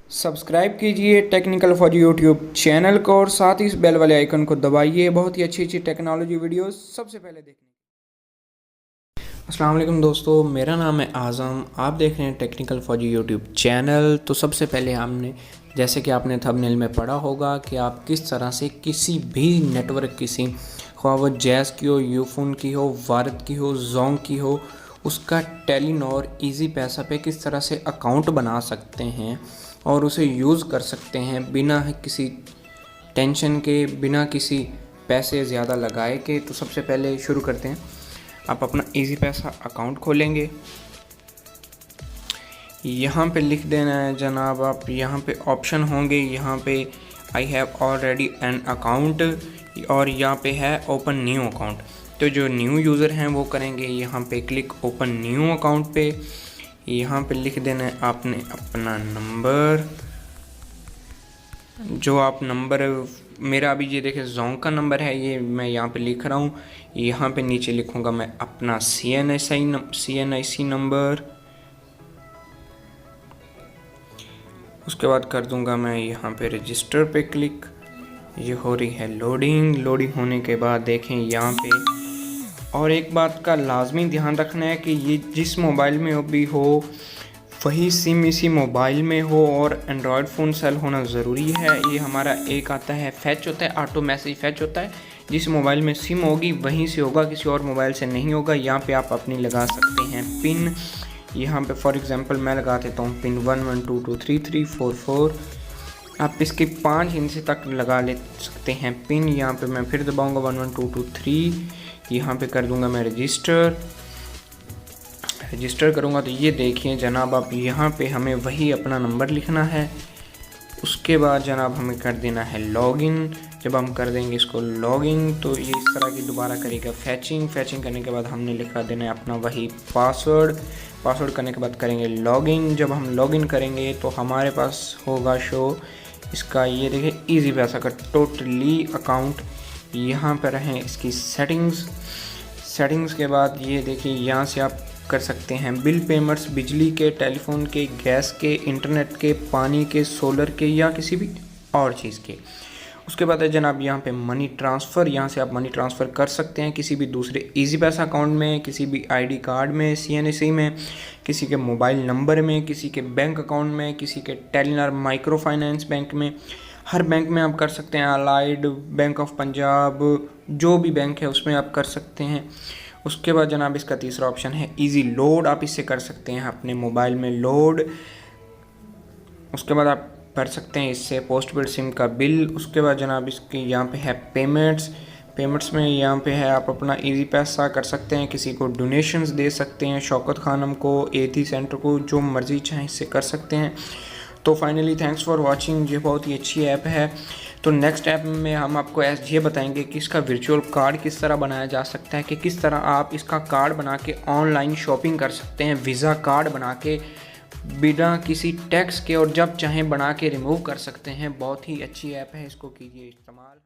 Subscribe कीजिए technical for YouTube channel को और साथ ही इस बेल वाले आइकन को दबाइए बहुत ही अच्छी अच्छी टेक्नोलॉजी वीडियोस सबसे पहले देखने। अस्सलाम वालेकुम दोस्तों, मेरा नाम है आज़म। आप देख रहे हैं टेक्निकल फॉर यूट्यूब चैनल। तो सबसे पहले हमने जैसे कि आपने थंबनेल में पढ़ा होगा कि आप किस तरह से किसी भी नेटवर्क ख्वाह वो जैज़ की हो, यूफोन की हो, वारद की हो, जोंग की हो, उसका टेलीनॉर इजी पैसा पे किस तरह से अकाउंट बना सकते हैं और उसे यूज़ कर सकते हैं बिना किसी टेंशन के, बिना किसी पैसे ज़्यादा लगाए के। तो सबसे पहले शुरू करते हैं। आप अपना इजी पैसा अकाउंट खोलेंगे। यहाँ पे लिख देना है जनाब, आप यहाँ पे ऑप्शन होंगे, यहाँ पे I have already an account और यहाँ पे है ओपन न्यू अकाउंट। तो जो न्यू यूज़र हैं वो करेंगे यहाँ पे क्लिक ओपन न्यू अकाउंट पे। यहाँ पे लिख देना है आपने अपना नंबर, जो आप नंबर, मेरा अभी ये देखिए जोंग का नंबर है, ये मैं यहाँ पे लिख रहा हूँ। यहाँ पे नीचे लिखूँगा मैं अपना CNIC नंबर। उसके बाद कर दूँगा मैं यहाँ पे रजिस्टर पे क्लिक। ये हो रही है लोडिंग होने के बाद देखें यहाँ पे, और एक बात का लाजमी ध्यान रखना है कि ये जिस मोबाइल में भी हो वही सिम इसी मोबाइल में हो और एंड्रॉयड फ़ोन सेल होना ज़रूरी है। ये हमारा एक आता है फैच होता है, ऑटो मैसेज फैच होता है। जिस मोबाइल में सिम होगी वहीं से होगा, किसी और मोबाइल से नहीं होगा। यहाँ पे आप अपनी लगा सकते हैं पिन। यहाँ पे फॉर एग्ज़ाम्पल मैं लगा देता हूँ पिन 11223344। आप इसके 5 हिस्से तक लगा ले सकते हैं पिन। यहाँ पे मैं फिर दबाऊँगा 11223। यहाँ पे कर दूँगा मैं रजिस्टर करूँगा। तो ये देखिए जनाब, आप यहाँ पे हमें वही अपना नंबर लिखना है। उसके बाद जनाब हमें कर देना है लॉगिन। जब हम कर देंगे इसको लॉगिन तो ये इस तरह की दोबारा करेगा फैचिंग करने के बाद हमने लिखा देना है अपना वही पासवर्ड करने के बाद करेंगे लॉगिन। जब हम लॉगिन करेंगे तो हमारे पास होगा शो इसका, ये देखिए इजी पैसा का टोटली अकाउंट। यहाँ पर हैं इसकी सेटिंग्स के बाद ये देखिए यहाँ से आप कर सकते हैं बिल पेमेंट्स, बिजली के, टेलीफोन के, गैस के, इंटरनेट के, पानी के, सोलर के या किसी भी और चीज़ के। उसके बाद है जनाब यहाँ पे मनी ट्रांसफ़र। यहाँ से आप मनी ट्रांसफ़र कर सकते हैं किसी भी दूसरे इजी पैसा अकाउंट में, किसी भी ID कार्ड में, CNIC में, किसी के मोबाइल नंबर में, किसी के बैंक अकाउंट में, किसी के टेलीनॉर माइक्रो फाइनेंस बैंक में। हर बैंक में आप कर सकते हैं, अलाइड, बैंक ऑफ पंजाब, जो भी बैंक है उसमें आप कर सकते हैं। उसके बाद जनाब इसका तीसरा ऑप्शन है इजी लोड। आप इससे कर सकते हैं अपने मोबाइल में लोड। उसके बाद आप भर सकते हैं इससे पोस्टपेड सिम का बिल। उसके बाद जनाब इसके यहाँ पे है पेमेंट्स में यहाँ पे है आप अपना इजी पैसा कर सकते हैं, किसी को डोनेशंस दे सकते हैं, शौकत खानम को, एथी सेंटर को, जो मर्ज़ी चाहें इससे कर सकते हैं। तो फाइनली थैंक्स फॉर वाचिंग। ये बहुत ही अच्छी ऐप है। तो नेक्स्ट ऐप में हम आपको ये बताएंगे कि इसका वर्चुअल कार्ड किस तरह बनाया जा सकता है, कि किस तरह आप इसका कार्ड बना के ऑनलाइन शॉपिंग कर सकते हैं, वीज़ा कार्ड बना के बिना किसी टैक्स के, और जब चाहें बना के रिमूव कर सकते हैं। बहुत ही अच्छी ऐप है, इसको कीजिए इस्तेमाल।